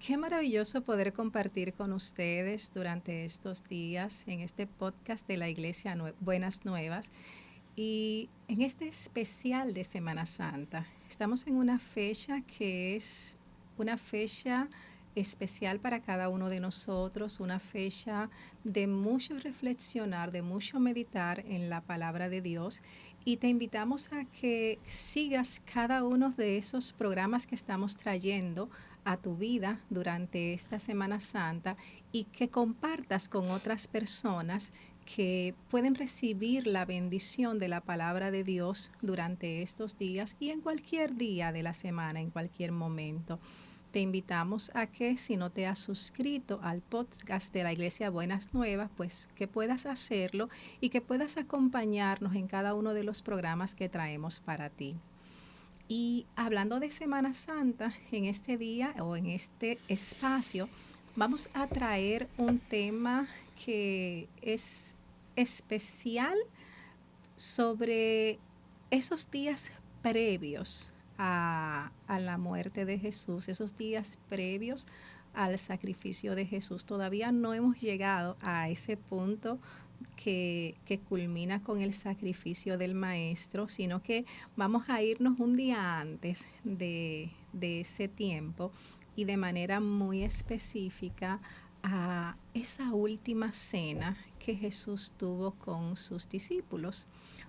qué maravilloso poder compartir con ustedes durante estos días en este podcast de la Iglesia Buenas Nuevas y en este especial de Semana Santa. Estamos en una fecha que es una fecha especial para cada uno de nosotros, una fecha de mucho reflexionar, de mucho meditar en la palabra de Dios. Y te invitamos a que sigas cada uno de esos programas que estamos trayendo a tu vida durante esta Semana Santa y que compartas con otras personas que pueden recibir la bendición de la palabra de Dios durante estos días y en cualquier día de la semana, en cualquier momento. Te invitamos a que si no te has suscrito al podcast de la Iglesia Buenas Nuevas, pues que puedas hacerlo y que puedas acompañarnos en cada uno de los programas que traemos para ti. Y hablando de Semana Santa, en este día o en este espacio, vamos a traer un tema que es especial sobre esos días previos a la muerte de Jesús, esos días previos al sacrificio de Jesús. Todavía no hemos llegado a ese punto que culmina con el sacrificio del Maestro, sino que vamos a irnos un día antes de ese tiempo y de manera muy específica a esa última cena que Jesús tuvo con sus discípulos.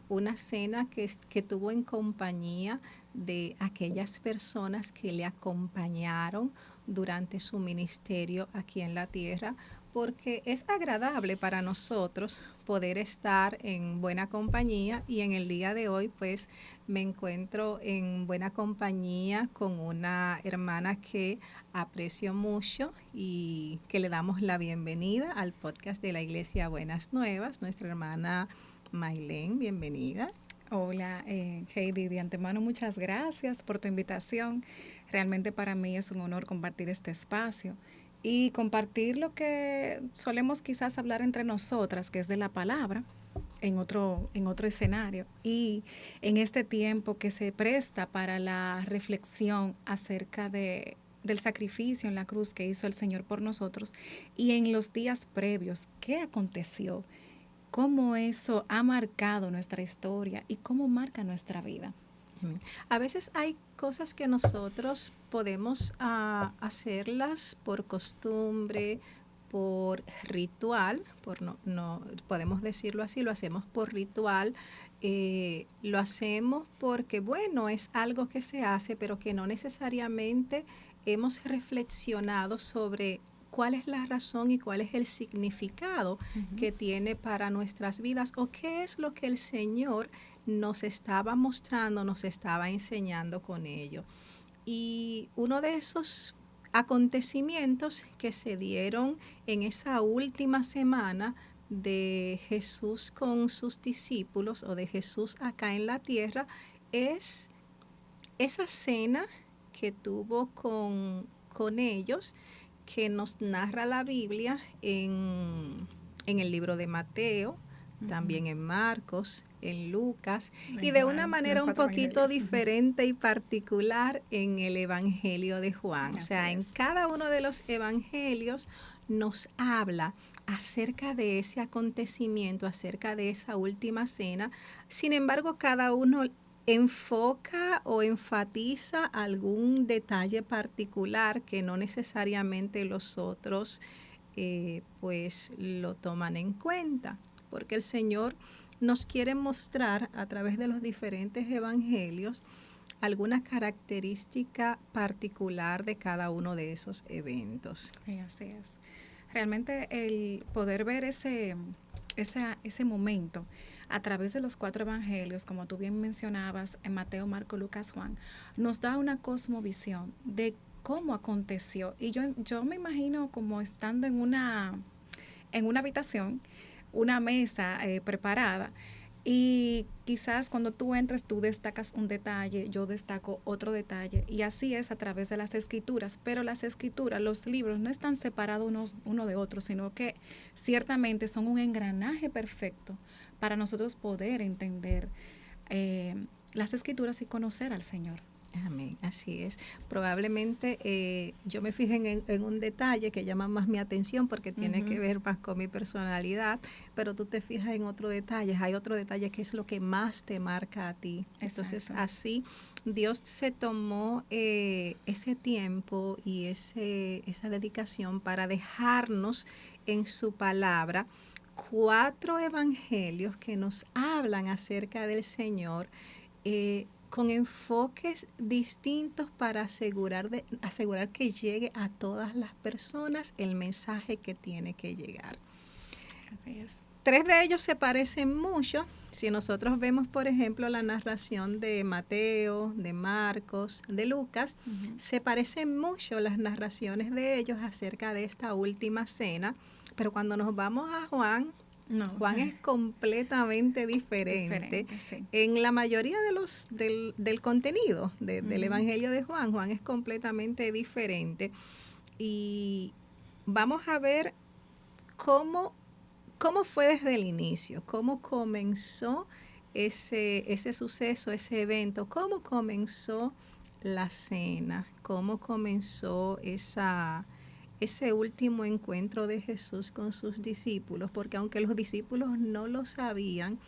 Una cena que tuvo en compañía de aquellas personas que le acompañaron durante su ministerio aquí en la tierra, porque es agradable para nosotros poder estar en buena compañía y en el día de hoy pues me encuentro en buena compañía con una hermana que aprecio mucho y que le damos la bienvenida al podcast de la Iglesia Buenas Nuevas, nuestra hermana Maylén, bienvenida. Hola, Heidi, de antemano muchas gracias por tu invitación. Realmente para mí es un honor compartir este espacio y compartir lo que solemos quizás hablar entre nosotras, que es de la palabra, en otro escenario. Y en este tiempo que se presta para la reflexión acerca del sacrificio en la cruz que hizo el Señor por nosotros y en los días previos, ¿qué aconteció? Cómo eso ha marcado nuestra historia y cómo marca nuestra vida. A veces hay cosas que nosotros podemos hacerlas por costumbre, por ritual, no podemos decirlo así, lo hacemos por ritual, lo hacemos porque, bueno, es algo que se hace, pero que no necesariamente hemos reflexionado sobre cuál es la razón y cuál es el significado que tiene para nuestras vidas o qué es lo que el Señor nos estaba mostrando, nos estaba enseñando con ello. Y uno de esos acontecimientos que se dieron en esa última semana de Jesús con sus discípulos o de Jesús acá en la tierra es esa cena que tuvo con ellos que nos narra la Biblia en el libro de Mateo, también en Marcos, en Lucas y de una manera un poquito diferente y particular en el Evangelio de Juan. O sea, en cada uno de los evangelios nos habla acerca de ese acontecimiento, acerca de esa última cena. Sin embargo, cada uno enfoca o enfatiza algún detalle particular que no necesariamente los otros pues lo toman en cuenta, porque el Señor nos quiere mostrar a través de los diferentes evangelios alguna característica particular de cada uno de esos eventos. Sí, así es. Realmente el poder ver ese momento a través de los 4 evangelios, como tú bien mencionabas, en Mateo, Marcos, Lucas, Juan, nos da una cosmovisión de cómo aconteció. Y yo me imagino como estando en una habitación, una mesa preparada, y quizás cuando tú entres tú destacas un detalle, yo destaco otro detalle, y así es a través de las escrituras, pero las escrituras, los libros no están separados uno de otro, sino que ciertamente son un engranaje perfecto para nosotros poder entender las escrituras y conocer al Señor. Amén, así es. Probablemente yo me fijé en un detalle que llama más mi atención porque tiene que ver más con mi personalidad, pero tú te fijas en otro detalle, hay otro detalle que es lo que más te marca a ti. Entonces, así Dios se tomó ese tiempo y esa dedicación para dejarnos en su palabra 4 evangelios que nos hablan acerca del Señor, con enfoques distintos para asegurar que llegue a todas las personas el mensaje que tiene que llegar. Así es. 3 de ellos se parecen mucho. Si nosotros vemos, por ejemplo, la narración de Mateo, de Marcos, de Lucas, se parecen mucho las narraciones de ellos acerca de esta última cena, pero cuando nos vamos a Juan, Juan es completamente diferente sí. En la mayoría de del contenido del Evangelio de Juan. Juan es completamente diferente. Y vamos a ver cómo fue desde el inicio, cómo comenzó ese suceso, ese evento, cómo comenzó la cena, cómo comenzó ese último encuentro de Jesús con sus discípulos, porque aunque los discípulos no lo sabían,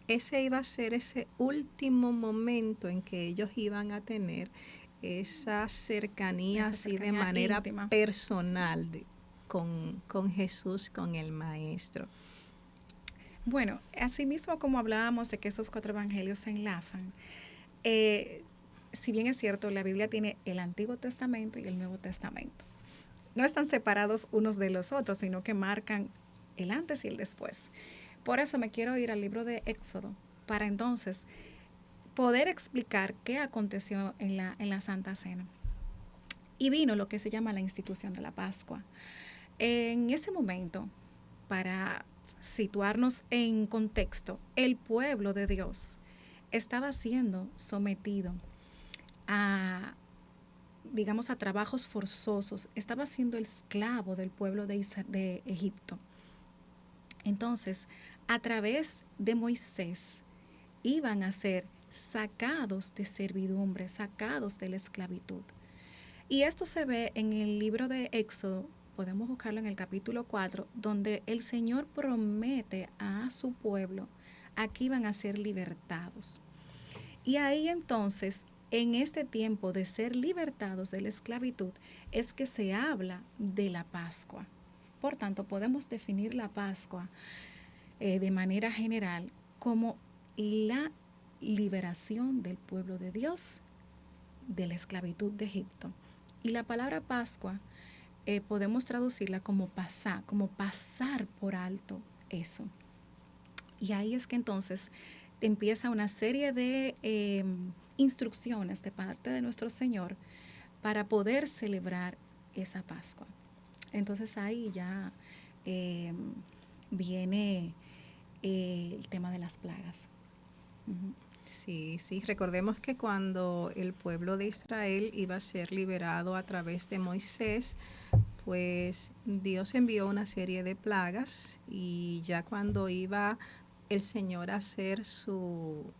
ese iba a ser ese último momento en que ellos iban a tener esa cercanía así de manera íntima, personal con Jesús, con el Maestro. Bueno, asimismo como hablábamos de que esos 4 evangelios se enlazan, si bien es cierto, la Biblia tiene el Antiguo Testamento y el Nuevo Testamento. No están separados unos de los otros, sino que marcan el antes y el después. Por eso me quiero ir al libro de Éxodo, para entonces poder explicar qué aconteció en la Santa Cena. Y vino lo que se llama la institución de la Pascua. En ese momento, para situarnos en contexto, el pueblo de Dios estaba siendo sometido a trabajos forzosos, estaba siendo el esclavo del pueblo de Egipto. Entonces, a través de Moisés, iban a ser sacados de servidumbre, sacados de la esclavitud. Y esto se ve en el libro de Éxodo, podemos buscarlo en el capítulo 4, donde el Señor promete a su pueblo a que iban a ser libertados. Y ahí entonces, en este tiempo de ser libertados de la esclavitud, es que se habla de la Pascua. Por tanto, podemos definir la Pascua de manera general como la liberación del pueblo de Dios de la esclavitud de Egipto. Y la palabra Pascua podemos traducirla como pasar por alto eso. Y ahí es que entonces empieza una serie de instrucciones de parte de nuestro Señor para poder celebrar esa Pascua. Entonces ahí ya viene el tema de las plagas. Sí, recordemos que cuando el pueblo de Israel iba a ser liberado a través de Moisés, pues Dios envió una serie de plagas, y ya cuando iba el Señor a hacer su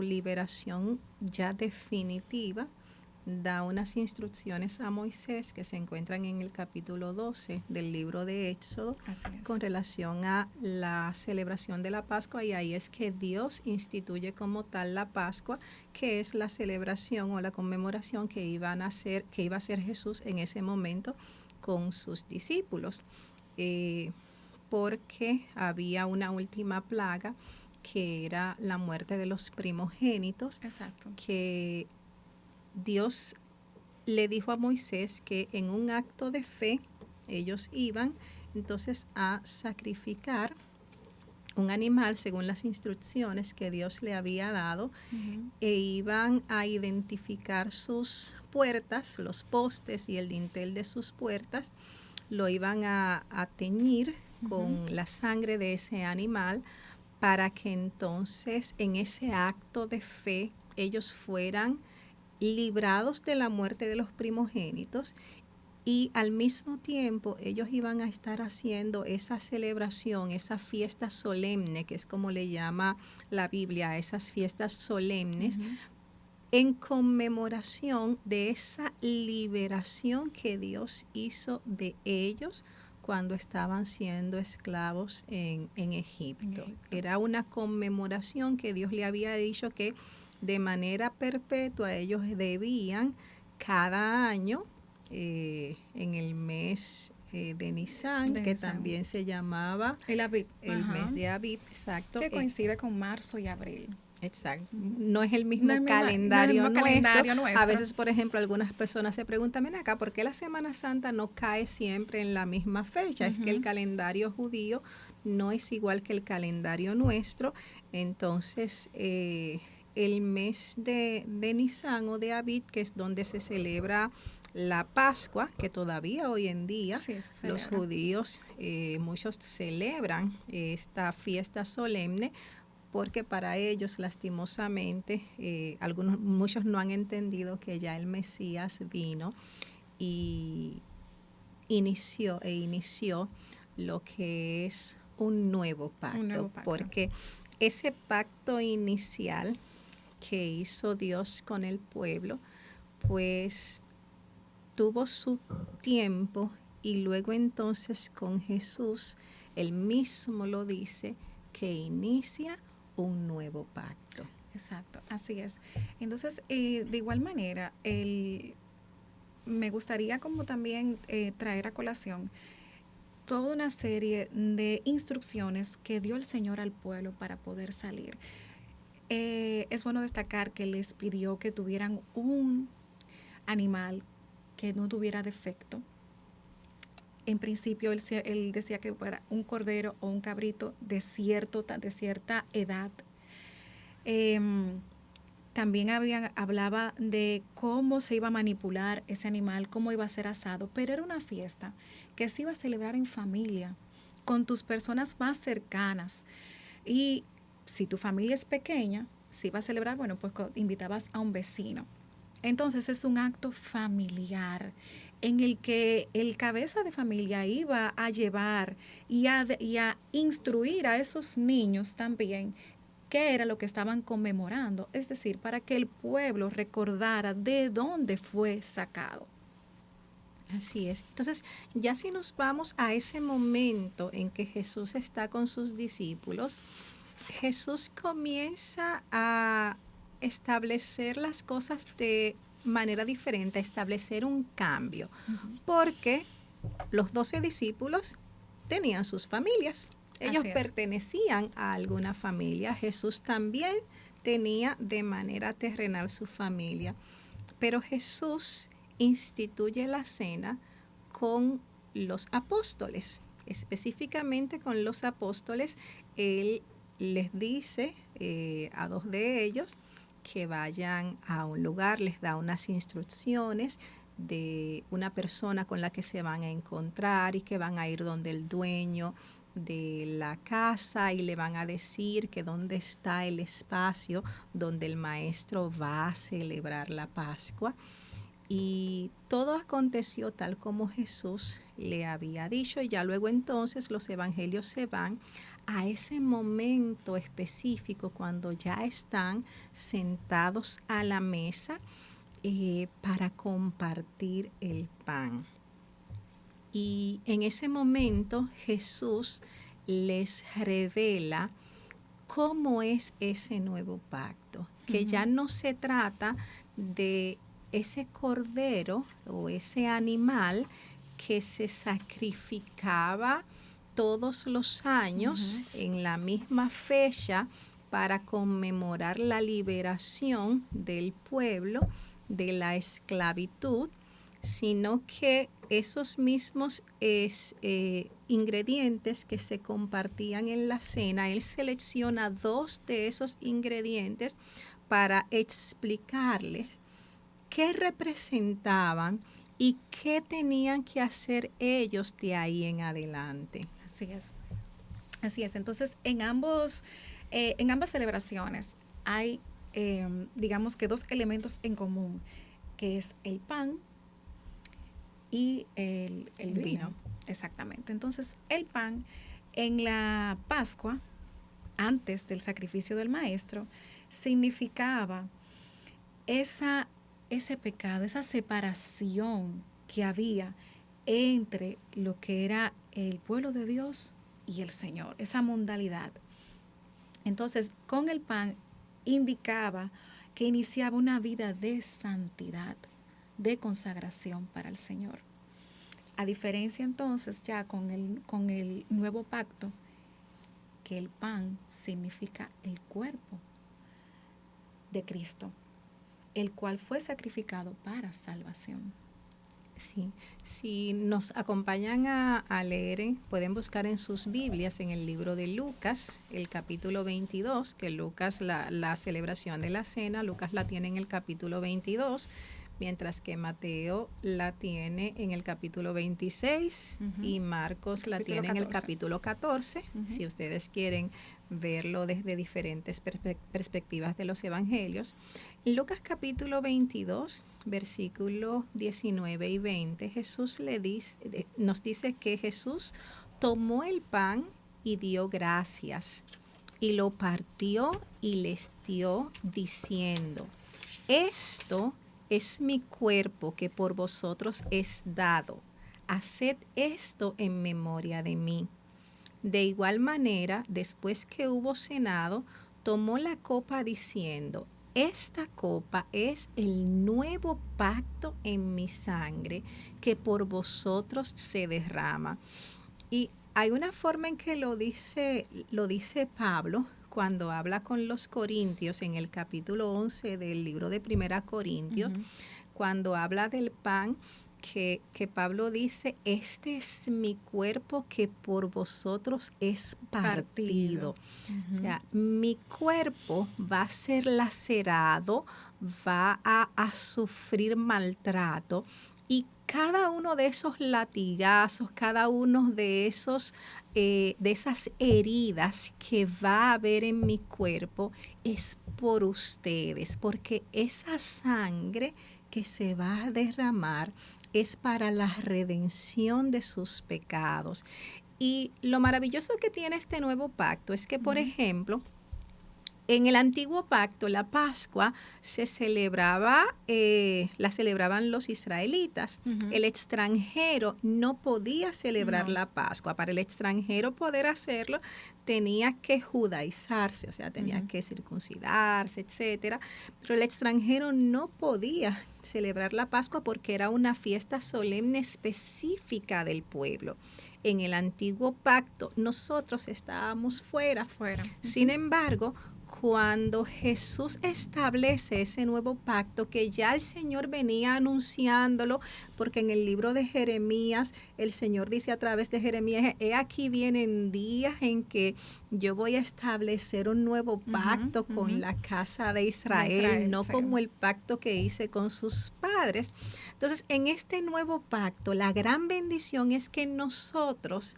liberación ya definitiva, da unas instrucciones a Moisés que se encuentran en el capítulo 12 del libro de Éxodo con relación a la celebración de la Pascua, y ahí es que Dios instituye como tal la Pascua, que es la celebración o la conmemoración que iba a hacer Jesús en ese momento con sus discípulos, porque había una última plaga que era la muerte de los primogénitos. Exacto. Que Dios le dijo a Moisés que en un acto de fe ellos iban entonces a sacrificar un animal según las instrucciones que Dios le había dado, e iban a identificar sus puertas, los postes y el dintel de sus puertas, lo iban a teñir con la sangre de ese animal, para que entonces en ese acto de fe ellos fueran librados de la muerte de los primogénitos, y al mismo tiempo ellos iban a estar haciendo esa celebración, esa fiesta solemne, que es como le llama la Biblia, esas fiestas solemnes, en conmemoración de esa liberación que Dios hizo de ellos cuando estaban siendo esclavos en Egipto. Era una conmemoración que Dios le había dicho que de manera perpetua ellos debían cada año en el mes de Nisan, que también se llamaba el Abib, el mes de Abib, exacto. Que coincide con marzo y abril. Exacto. No es el mismo calendario nuestro. A veces, por ejemplo, algunas personas se preguntan, ven acá, ¿por qué la Semana Santa no cae siempre en la misma fecha? Es que el calendario judío no es igual que el calendario nuestro. Entonces, el mes de Nisan o de Abib, que es donde se celebra la Pascua, que todavía hoy en día los judíos, muchos celebran esta fiesta solemne, porque para ellos, lastimosamente, muchos no han entendido que ya el Mesías vino y inició lo que es un nuevo pacto. Porque ese pacto inicial que hizo Dios con el pueblo, pues tuvo su tiempo, y luego entonces con Jesús, él mismo lo dice, que inicia un nuevo pacto. Exacto, así es. Entonces, de igual manera, me gustaría como también traer a colación toda una serie de instrucciones que dio el Señor al pueblo para poder salir. Es bueno destacar que les pidió que tuvieran un animal que no tuviera defecto. En principio, él decía que fuera un cordero o un cabrito de cierta edad. También hablaba de cómo se iba a manipular ese animal, cómo iba a ser asado, pero era una fiesta que se iba a celebrar en familia, con tus personas más cercanas. Y si tu familia es pequeña, si iba a celebrar, bueno, pues invitabas a un vecino. Entonces es un acto familiar en el que el cabeza de familia iba a llevar y a instruir a esos niños también qué era lo que estaban conmemorando, es decir, para que el pueblo recordara de dónde fue sacado. Así es. Entonces, ya si nos vamos a ese momento en que Jesús está con sus discípulos, Jesús comienza a establecer las cosas de manera diferente, a establecer un cambio, porque los 12 discípulos tenían sus familias. Ellos pertenecían a alguna familia. Jesús también tenía de manera terrenal su familia. Pero Jesús instituye la cena con los apóstoles. Específicamente con los apóstoles, Él les dice a 2 de ellos que vayan a un lugar, les da unas instrucciones de una persona con la que se van a encontrar y que van a ir donde el dueño de la casa y le van a decir que dónde está el espacio donde el maestro va a celebrar la Pascua. Y todo aconteció tal como Jesús le había dicho, y ya luego entonces los evangelios se van a ese momento específico cuando ya están sentados a la mesa para compartir el pan. Y en ese momento Jesús les revela cómo es ese nuevo pacto, que ya no se trata de ese cordero o ese animal que se sacrificaba todos los años en la misma fecha para conmemorar la liberación del pueblo de la esclavitud, sino que esos mismos ingredientes que se compartían en la cena, él selecciona 2 de esos ingredientes para explicarles qué representaban y qué tenían que hacer ellos de ahí en adelante. Así es. Así es. Entonces, en ambas celebraciones hay, digamos que 2 elementos en común, que es el pan y el vino. Exactamente. Entonces, el pan en la Pascua, antes del sacrificio del maestro, significaba ese pecado, esa separación que había entre lo que era el pueblo de Dios y el Señor, esa modalidad. Entonces, con el pan indicaba que iniciaba una vida de santidad, de consagración para el Señor. A diferencia entonces ya con el nuevo pacto, que el pan significa el cuerpo de Cristo, el cual fue sacrificado para salvación. Sí, si nos acompañan a leer, pueden buscar en sus Biblias en el libro de Lucas, el capítulo 22, que Lucas, la celebración de la cena, Lucas la tiene en el capítulo 22, mientras que Mateo la tiene en el capítulo 26 y Marcos la tiene en el capítulo 14, si ustedes quieren verlo desde diferentes perspectivas de los evangelios. En Lucas capítulo 22, versículos 19 y 20, nos dice que Jesús tomó el pan y dio gracias, y lo partió y les dio, diciendo: esto es mi cuerpo que por vosotros es dado. Haced esto en memoria de mí. De igual manera, después que hubo cenado, tomó la copa diciendo: esta copa es el nuevo pacto en mi sangre que por vosotros se derrama. Y hay una forma en que lo dice Pablo cuando habla con los corintios en el capítulo 11 del libro de Primera Corintios, cuando habla del pan, que Pablo dice: este es mi cuerpo que por vosotros es partido. O sea, mi cuerpo va a ser lacerado, va a sufrir maltrato, y cada uno de esos latigazos, cada uno de esas heridas que va a haber en mi cuerpo es por ustedes, porque esa sangre que se va a derramar es para la redención de sus pecados. Y lo maravilloso que tiene este nuevo pacto es que, por ejemplo, en el antiguo pacto, la Pascua se celebraba, la celebraban los israelitas. El extranjero no podía celebrar la Pascua. Para el extranjero poder hacerlo, tenía que judaizarse, o sea, tenía que circuncidarse, etcétera. Pero el extranjero no podía celebrar la Pascua porque era una fiesta solemne específica del pueblo. En el antiguo pacto, nosotros estábamos fuera. Sin embargo, cuando Jesús establece ese nuevo pacto, que ya el Señor venía anunciándolo, porque en el libro de Jeremías, el Señor dice a través de Jeremías: he aquí vienen días en que yo voy a establecer un nuevo pacto con la casa de Israel, no como el pacto que hice con sus padres. Entonces, en este nuevo pacto, la gran bendición es que nosotros,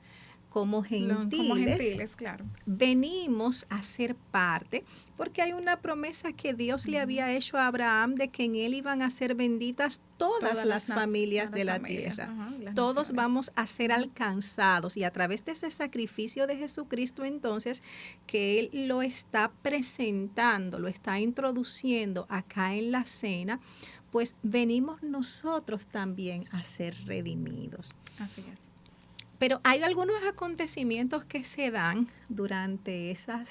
como gentiles, claro, venimos a ser parte, porque hay una promesa que Dios le había hecho a Abraham de que en él iban a ser benditas todas las familias de la tierra. Todos vamos a ser alcanzados, y a través de ese sacrificio de Jesucristo, entonces, que Él lo está presentando, lo está introduciendo acá en la cena, pues venimos nosotros también a ser redimidos. Así es. Pero hay algunos acontecimientos que se dan durante esa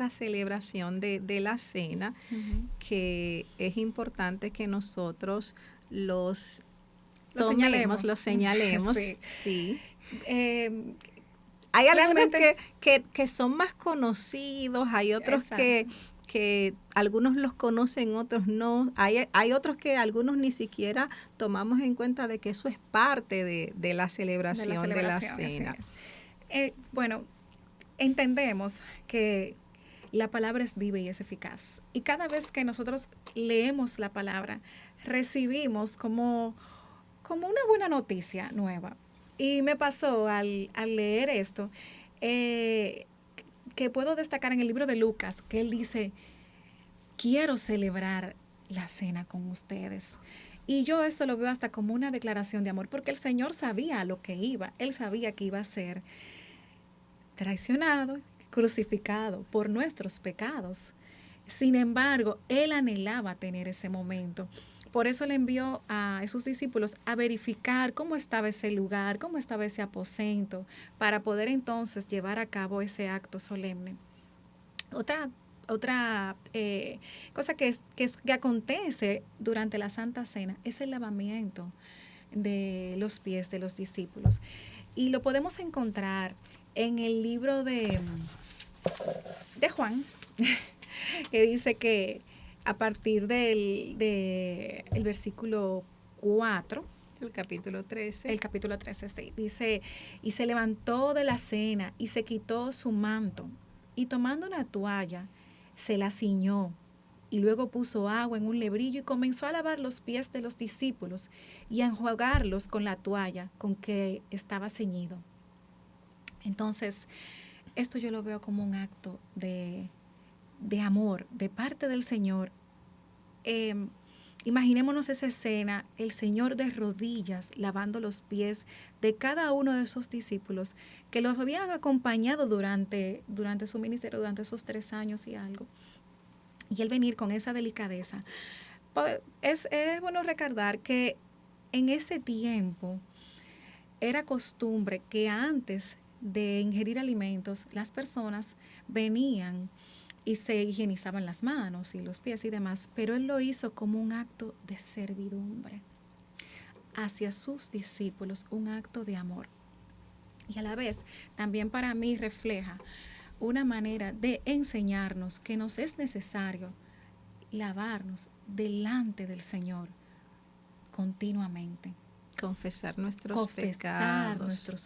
celebración de la cena, que es importante que nosotros los tomemos, los señalemos. Sí. Hay algunos que son más conocidos, hay otros que algunos los conocen, otros no. Hay otros que algunos ni siquiera tomamos en cuenta de que eso es parte de la celebración de la cena. Bueno, entendemos que la palabra es viva y es eficaz. Y cada vez que nosotros leemos la palabra, recibimos como una buena noticia nueva. Y me pasó al leer esto, que puedo destacar en el libro de Lucas, que él dice: quiero celebrar la cena con ustedes. Y yo esto lo veo hasta como una declaración de amor, porque el Señor sabía a lo que iba. Él sabía que iba a ser traicionado, crucificado por nuestros pecados, Sin embargo, él anhelaba tener ese momento. Por eso le envió a sus discípulos a verificar cómo estaba ese lugar, cómo estaba ese aposento, para poder entonces llevar a cabo ese acto solemne. Otra cosa que acontece durante la Santa Cena es el lavamiento de los pies de los discípulos. Y lo podemos encontrar en el libro de Juan, que dice que a partir del el versículo 4, el capítulo 13. El capítulo 13, sí, dice, y se levantó de la cena y se quitó su manto, y tomando una toalla, se la ciñó, y luego puso agua en un lebrillo y comenzó a lavar los pies de los discípulos y a enjuagarlos con la toalla con que estaba ceñido. Entonces, esto yo lo veo como un acto de amor de parte del Señor. Imaginémonos esa escena, el Señor de rodillas lavando los pies de cada uno de esos discípulos que los habían acompañado durante su ministerio, durante esos 3 años y algo. Y él venir con esa delicadeza. Es bueno recordar que en ese tiempo era costumbre que antes de ingerir alimentos, las personas venían y se higienizaban las manos y los pies y demás, pero él lo hizo como un acto de servidumbre hacia sus discípulos, un acto de amor. Y a la vez, también para mí refleja una manera de enseñarnos que nos es necesario lavarnos delante del Señor continuamente. Confesar nuestros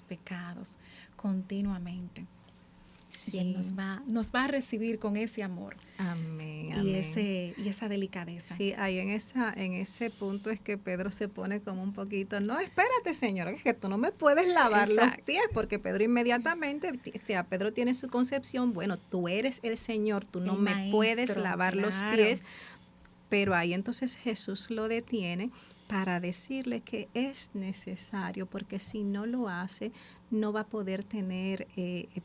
pecados continuamente. Sí. Y Él nos va a recibir con ese amor. Amén, y amén. Y esa delicadeza. Sí, ahí en ese punto es que Pedro se pone como un poquito, no, espérate, Señor, es que tú no me puedes lavar los pies, porque Pedro inmediatamente, Pedro tiene su concepción, bueno, tú eres el Señor, tú no me puedes lavar los pies, pero ahí entonces Jesús lo detiene para decirle que es necesario, porque si no lo hace, no va a poder tener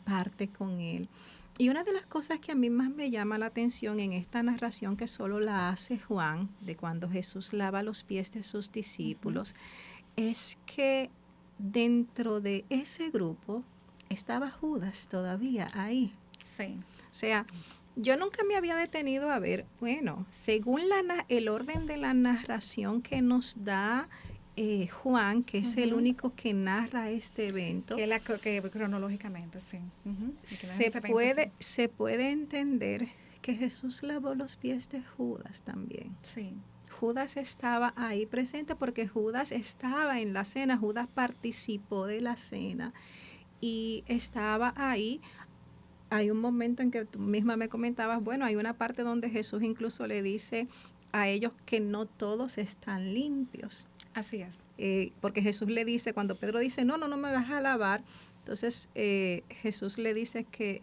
parte con él. Y una de las cosas que a mí más me llama la atención en esta narración, que solo la hace Juan, de cuando Jesús lava los pies de sus discípulos, es que dentro de ese grupo estaba Judas todavía ahí. Sí. O sea, yo nunca me había detenido a ver, bueno, según el orden de la narración que nos da Juan, que es el único que narra este evento, que cronológicamente, sí. Se puede entender que Jesús lavó los pies de Judas también. Sí. Judas estaba ahí presente porque Judas estaba en la cena, Judas participó de la cena y estaba ahí. Hay un momento en que tú misma me comentabas, bueno, hay una parte donde Jesús incluso le dice a ellos que no todos están limpios. Así es. Porque Jesús le dice, cuando Pedro dice, no me vas a lavar, entonces Jesús le dice que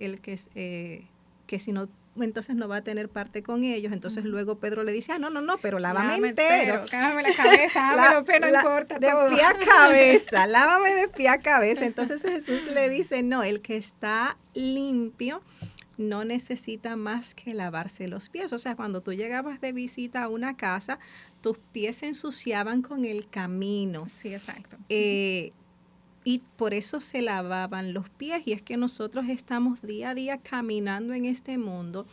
si no, entonces no va a tener parte con ellos. Entonces luego Pedro le dice, no, pero lávame entero. Lávame la cabeza, pero no importa de todo. Pie a cabeza, lávame de pie a cabeza. Entonces Jesús le dice, no, el que está limpio no necesita más que lavarse los pies. O sea, cuando tú llegabas de visita a una casa, tus pies se ensuciaban con el camino. Sí, exacto. Y por eso se lavaban los pies. Y es que nosotros estamos día a día caminando en este mundo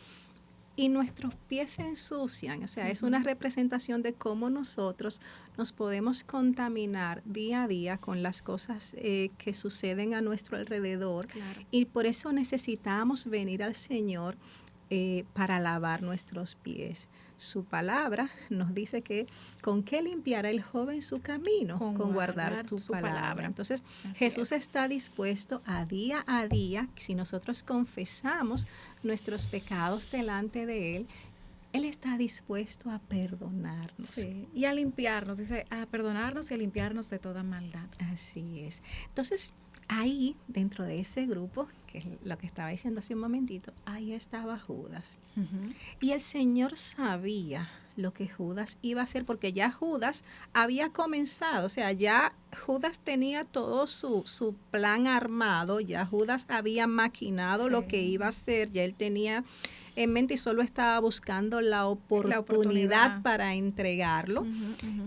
y nuestros pies se ensucian. O sea, es una representación de cómo nosotros nos podemos contaminar día a día con las cosas que suceden a nuestro alrededor. Claro. Y por eso necesitamos venir al Señor para lavar nuestros pies. Su palabra nos dice que con qué limpiará el joven su camino, con guardar tu palabra. Entonces, Jesús está dispuesto a día, si nosotros confesamos nuestros pecados delante de Él, Él está dispuesto a perdonarnos. Sí, y a limpiarnos, dice, a perdonarnos y a limpiarnos de toda maldad. Así es. Entonces, ahí, dentro de ese grupo, que es lo que estaba diciendo hace un momentito, ahí estaba Judas. Y el Señor sabía lo que Judas iba a hacer, porque ya Judas había comenzado, o sea, ya Judas tenía todo su plan armado, ya Judas había maquinado lo que iba a hacer, ya él tenía en mente y solo estaba buscando la oportunidad para entregarlo.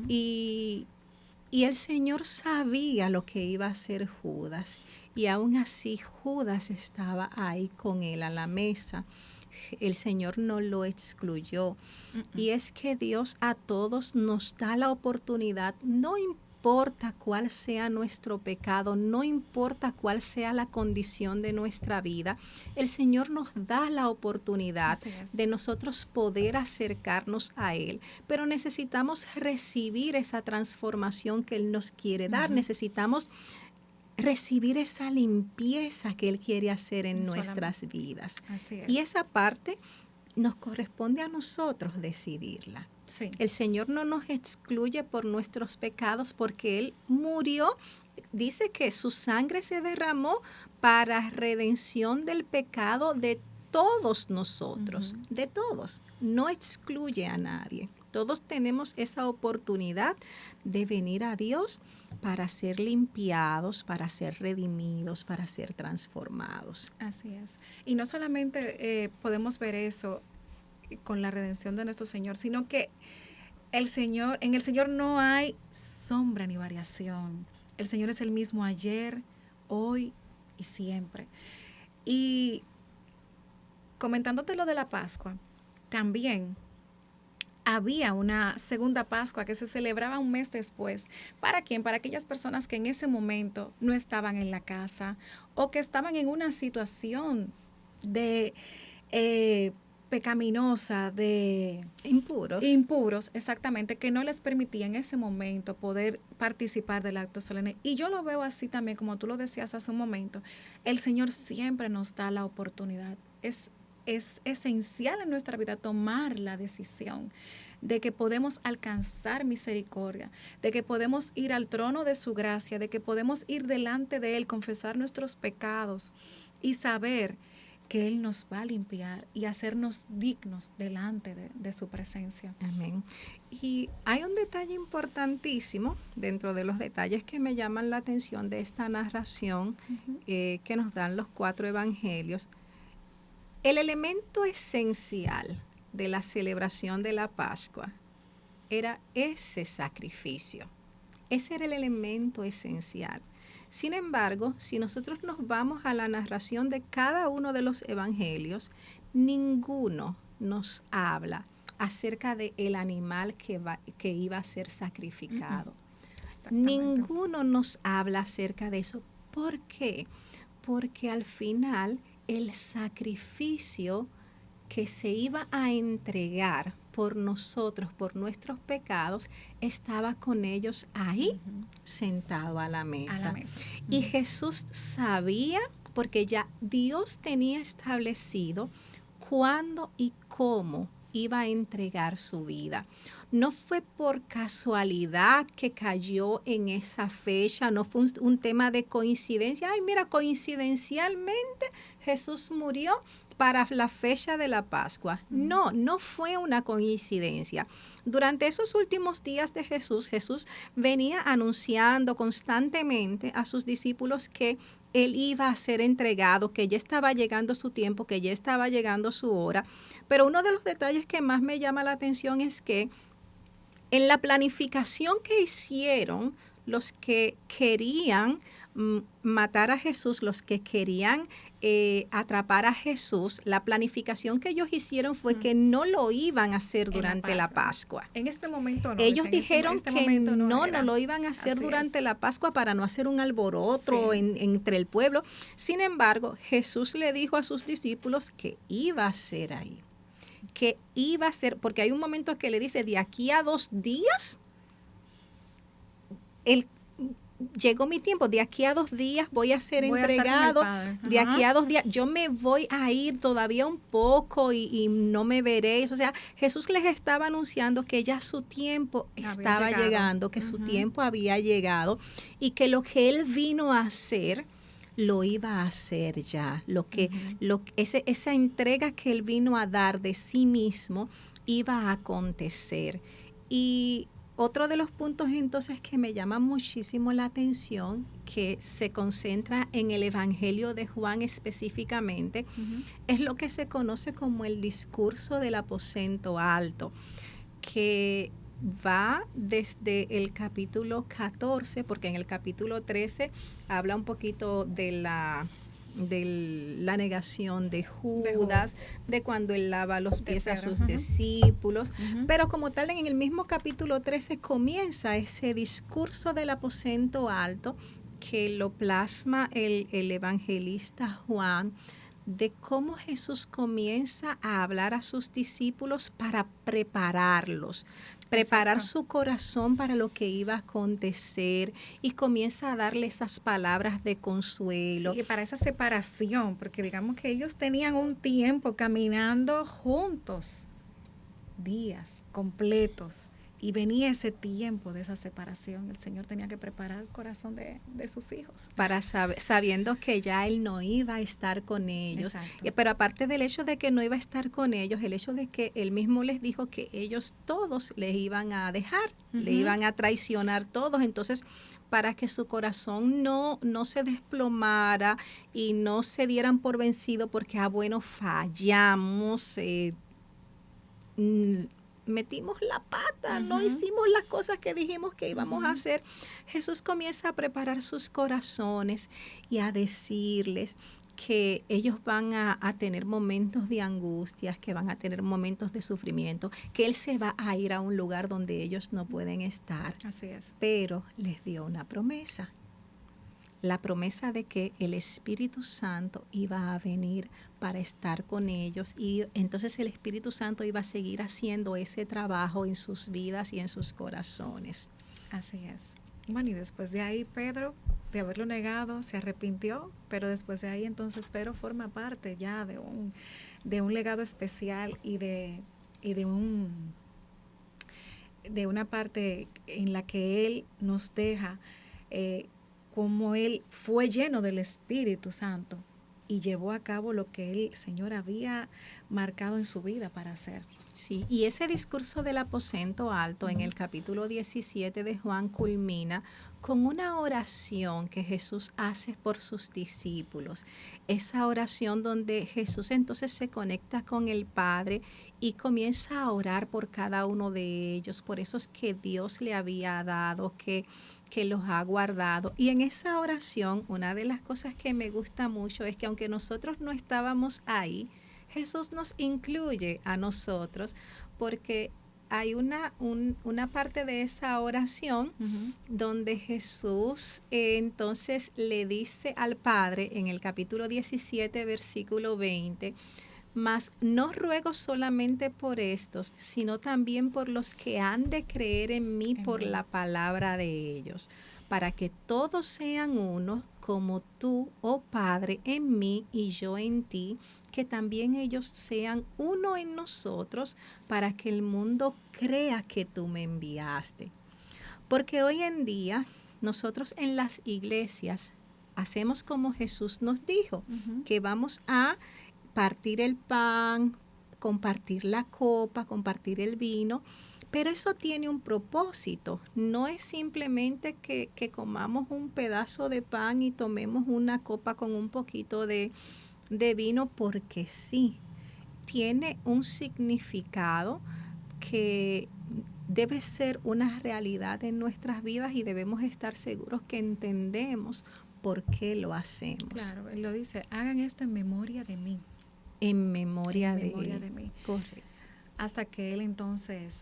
Y el Señor sabía lo que iba a hacer Judas. Y aún así Judas estaba ahí con él a la mesa. El Señor no lo excluyó. Y es que Dios a todos nos da la oportunidad, no importa cuál sea nuestro pecado, no importa cuál sea la condición de nuestra vida, el Señor nos da la oportunidad de nosotros poder acercarnos a Él. Pero necesitamos recibir esa transformación que Él nos quiere dar. Necesitamos recibir esa limpieza que Él quiere hacer en nuestras vidas. Y esa parte nos corresponde a nosotros decidirla. Sí. El Señor no nos excluye por nuestros pecados porque Él murió. Dice que su sangre se derramó para redención del pecado de todos nosotros, de todos. No excluye a nadie. Todos tenemos esa oportunidad de venir a Dios para ser limpiados, para ser redimidos, para ser transformados. Así es. Y no solamente podemos ver eso con la redención de nuestro Señor, sino que en el Señor no hay sombra ni variación. El Señor es el mismo ayer, hoy y siempre. Y comentándote lo de la Pascua, también había una segunda Pascua que se celebraba un mes después. ¿Para quién? Para aquellas personas que en ese momento no estaban en la casa o que estaban en una situación de pecaminosa, de impuros, exactamente, que no les permitía en ese momento poder participar del acto solemne. Y yo lo veo así también, como tú lo decías hace un momento. El Señor siempre nos da la oportunidad. Es esencial en nuestra vida tomar la decisión de que podemos alcanzar misericordia, de que podemos ir al trono de su gracia, de que podemos ir delante de Él, confesar nuestros pecados y saber que Él nos va a limpiar y hacernos dignos delante de su presencia. Amén. Y hay un detalle importantísimo dentro de los detalles que me llaman la atención de esta narración que nos dan los 4 evangelios. El elemento esencial de la celebración de la Pascua era ese sacrificio. Ese era el elemento esencial. Sin embargo, si nosotros nos vamos a la narración de cada uno de los evangelios, ninguno nos habla acerca del animal que iba a ser sacrificado. Ninguno nos habla acerca de eso. ¿Por qué? Porque al final el sacrificio que se iba a entregar por nosotros, por nuestros pecados, estaba con ellos ahí, sentado a la mesa. Y Jesús sabía, porque ya Dios tenía establecido cuándo y cómo iba a entregar su vida. No fue por casualidad que cayó en esa fecha, no fue un tema de coincidencia. Ay, mira, coincidencialmente Jesús murió para la fecha de la Pascua. No, no fue una coincidencia. Durante esos últimos días de Jesús, Jesús venía anunciando constantemente a sus discípulos que Él iba a ser entregado, que ya estaba llegando su tiempo, que ya estaba llegando su hora. Pero uno de los detalles que más me llama la atención es que en la planificación que hicieron los que querían matar a Jesús, los que querían atrapar a Jesús, la planificación que ellos hicieron fue que no lo iban a hacer durante la Pascua. En este momento no. Ellos dijeron que no lo iban a hacer durante la Pascua para no hacer un alboroto entre el pueblo. Sin embargo, Jesús le dijo a sus discípulos que iba a ser ahí. Que iba a ser, porque hay un momento que le dice, de aquí a 2 días, llegó mi tiempo, de aquí a 2 días voy a ser entregado, de aquí a 2 días, yo me voy a ir todavía un poco y no me veréis. O sea, Jesús les estaba anunciando que ya su tiempo estaba llegando, que su tiempo había llegado y que lo que Él vino a hacer, lo iba a hacer ya. Esa entrega que Él vino a dar de sí mismo iba a acontecer. Y otro de los puntos entonces que me llama muchísimo la atención, que se concentra en el Evangelio de Juan específicamente, es lo que se conoce como el discurso del aposento alto, que va desde el capítulo 14, porque en el capítulo 13 habla un poquito de la negación de Judas, de cuando él lava los pies a sus discípulos, pero como tal en el mismo capítulo 13 comienza ese discurso del aposento alto que lo plasma el evangelista Juan, de cómo Jesús comienza a hablar a sus discípulos para preparar su corazón para lo que iba a acontecer, y comienza a darle esas palabras de consuelo. Sí, y para esa separación, porque digamos que ellos tenían un tiempo caminando juntos, días completos, y venía ese tiempo de esa separación. El Señor tenía que preparar el corazón de sus hijos. Para sabiendo que ya Él no iba a estar con ellos. Pero aparte del hecho de que no iba a estar con ellos, el hecho de que Él mismo les dijo que ellos todos les iban a dejar, le iban a traicionar todos. Entonces, para que su corazón no se desplomara y no se dieran por vencido porque, bueno, fallamos, metimos la pata, no hicimos las cosas que dijimos que íbamos a hacer. Jesús comienza a preparar sus corazones y a decirles que ellos van a tener momentos de angustias, que van a tener momentos de sufrimiento, que Él se va a ir a un lugar donde ellos no pueden estar. Así es. Pero les dio una promesa. La promesa de que el Espíritu Santo iba a venir para estar con ellos, y entonces el Espíritu Santo iba a seguir haciendo ese trabajo en sus vidas y en sus corazones. Así es. Bueno, y después de ahí Pedro, de haberlo negado, se arrepintió, pero después de ahí entonces Pedro forma parte ya de un legado especial y de una parte en la que él nos deja como él fue lleno del Espíritu Santo y llevó a cabo lo que el Señor había marcado en su vida para hacer. Sí, y ese discurso del aposento alto en el capítulo 17 de Juan culmina con una oración que Jesús hace por sus discípulos. Esa oración donde Jesús entonces se conecta con el Padre y comienza a orar por cada uno de ellos, por esos que Dios le había dado, que los ha guardado. Y en esa oración, una de las cosas que me gusta mucho es que aunque nosotros no estábamos ahí, Jesús nos incluye a nosotros, porque hay una parte de esa oración donde Jesús entonces le dice al Padre en el capítulo 17, versículo 20, mas no ruego solamente por estos, sino también por los que han de creer en mí por la palabra de ellos, para que todos sean uno, como tú, oh Padre, en mí y yo en ti, que también ellos sean uno en nosotros, para que el mundo crea que tú me enviaste. Porque hoy en día nosotros en las iglesias hacemos como Jesús nos dijo, que vamos a partir el pan, compartir la copa, compartir el vino, pero eso tiene un propósito. No es simplemente que comamos un pedazo de pan y tomemos una copa con un poquito de vino porque sí. Tiene un significado que debe ser una realidad en nuestras vidas y debemos estar seguros que entendemos por qué lo hacemos. Claro, él lo dice, hagan esto en memoria de mí. En memoria de mí. Correcto. Hasta que Él entonces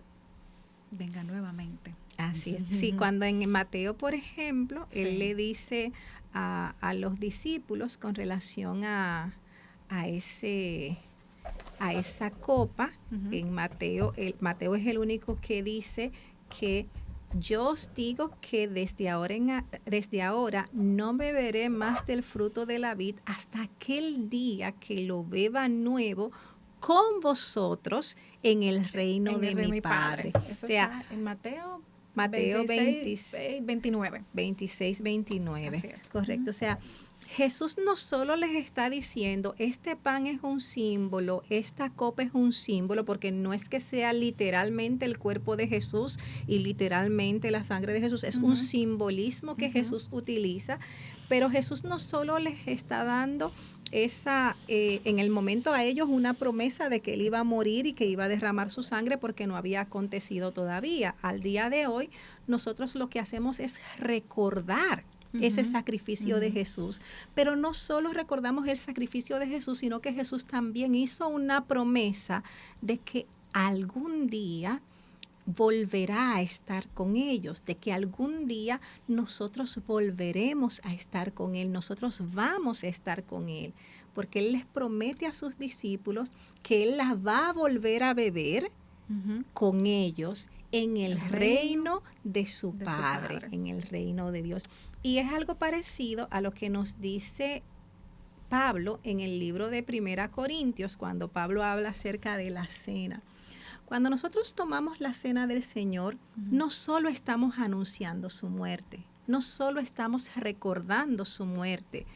venga nuevamente. Así es. Sí, cuando en Mateo, por ejemplo, Él le dice a los discípulos con relación a esa copa, en Mateo es el único que dice que yo os digo que desde ahora no beberé más del fruto de la vid hasta aquel día que lo beba nuevo con vosotros en el reino de mi Padre. Eso está en Mateo 26, 29. 26, 29. Así es. Correcto. O sea, Jesús no solo les está diciendo, este pan es un símbolo, esta copa es un símbolo, porque no es que sea literalmente el cuerpo de Jesús y literalmente la sangre de Jesús, es un simbolismo que Jesús utiliza, pero Jesús no solo les está dando en el momento a ellos una promesa de que Él iba a morir y que iba a derramar su sangre porque no había acontecido todavía. Al día de hoy, nosotros lo que hacemos es recordar ese sacrificio de Jesús. Pero no solo recordamos el sacrificio de Jesús, sino que Jesús también hizo una promesa de que algún día volverá a estar con ellos, de que algún día nosotros volveremos a estar con Él, nosotros vamos a estar con Él, porque Él les promete a sus discípulos que Él las va a volver a beber con ellos en el reino de su Padre, en el reino de Dios. Y es algo parecido a lo que nos dice Pablo en el libro de 1 Corintios, cuando Pablo habla acerca de la cena. Cuando nosotros tomamos la cena del Señor, no solo estamos anunciando su muerte, no solo estamos recordando su muerte,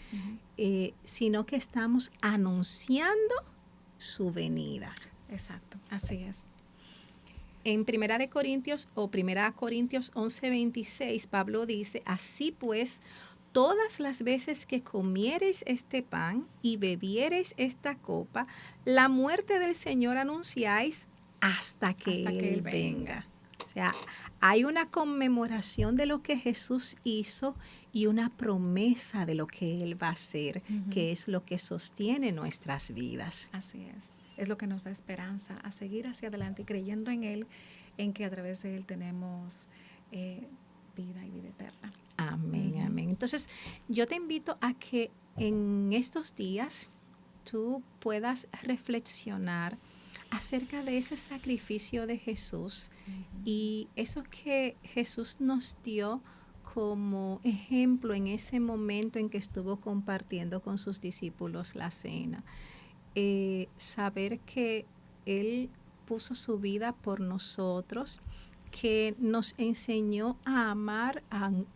sino que estamos anunciando su venida. Exacto, así es. En 1 Corintios 11:26, Pablo dice, así pues, todas las veces que comiereis este pan y bebiereis esta copa, la muerte del Señor anunciáis hasta que Él venga. O sea, hay una conmemoración de lo que Jesús hizo y una promesa de lo que Él va a hacer, que es lo que sostiene nuestras vidas. Así es. Es lo que nos da esperanza a seguir hacia adelante y creyendo en Él, en que a través de Él tenemos vida y vida eterna. Amén, amén. Entonces, yo te invito a que en estos días tú puedas reflexionar acerca de ese sacrificio de Jesús y eso que Jesús nos dio como ejemplo en ese momento en que estuvo compartiendo con sus discípulos la cena. Saber que Él puso su vida por nosotros, que nos enseñó a amar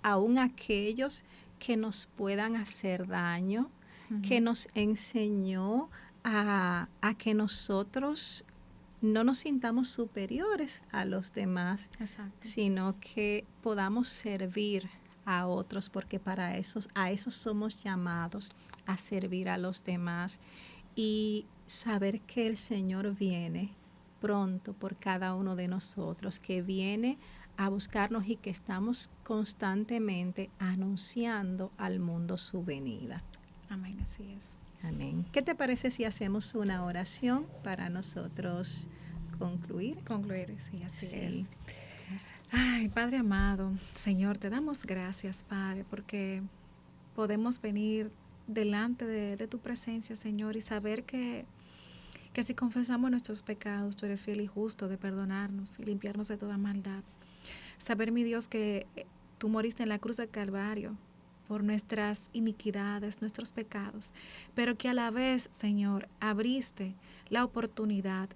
aún aquellos que nos puedan hacer daño, que nos enseñó a que nosotros no nos sintamos superiores a los demás, sino que podamos servir a otros, porque a eso somos llamados, a servir a los demás. Y saber que el Señor viene pronto por cada uno de nosotros, que viene a buscarnos y que estamos constantemente anunciando al mundo su venida. Amén, así es. Amén. ¿Qué te parece si hacemos una oración para nosotros concluir? Concluir, sí, así es. Ay, Padre amado, Señor, te damos gracias, Padre, porque podemos venir delante de tu presencia, Señor, y saber que si confesamos nuestros pecados, tú eres fiel y justo de perdonarnos y limpiarnos de toda maldad. Saber, mi Dios, que tú moriste en la cruz del Calvario por nuestras iniquidades, nuestros pecados, pero que a la vez, Señor, abriste la oportunidad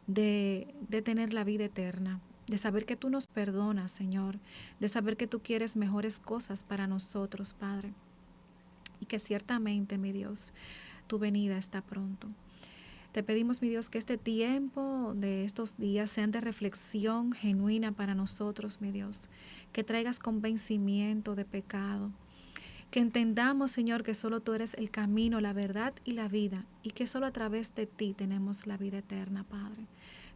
de tener la vida eterna, de saber que tú nos perdonas, Señor, de saber que tú quieres mejores cosas para nosotros, Padre, y que ciertamente, mi Dios, tu venida está pronto. Te pedimos, mi Dios, que este tiempo de estos días sean de reflexión genuina para nosotros, mi Dios, que traigas convencimiento de pecado, que entendamos, Señor, que solo tú eres el camino, la verdad y la vida, y que solo a través de ti tenemos la vida eterna, Padre.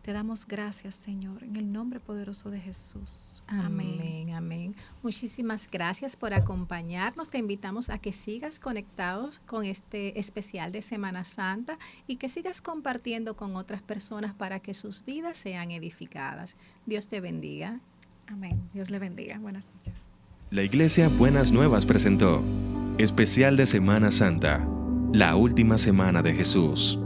Te damos gracias, Señor, en el nombre poderoso de Jesús. Amén. Amén, amén. Muchísimas gracias por acompañarnos. Te invitamos a que sigas conectados con este especial de Semana Santa y que sigas compartiendo con otras personas para que sus vidas sean edificadas. Dios te bendiga. Amén. Dios le bendiga. Buenas noches. La Iglesia Buenas Nuevas presentó Especial de Semana Santa, la última semana de Jesús.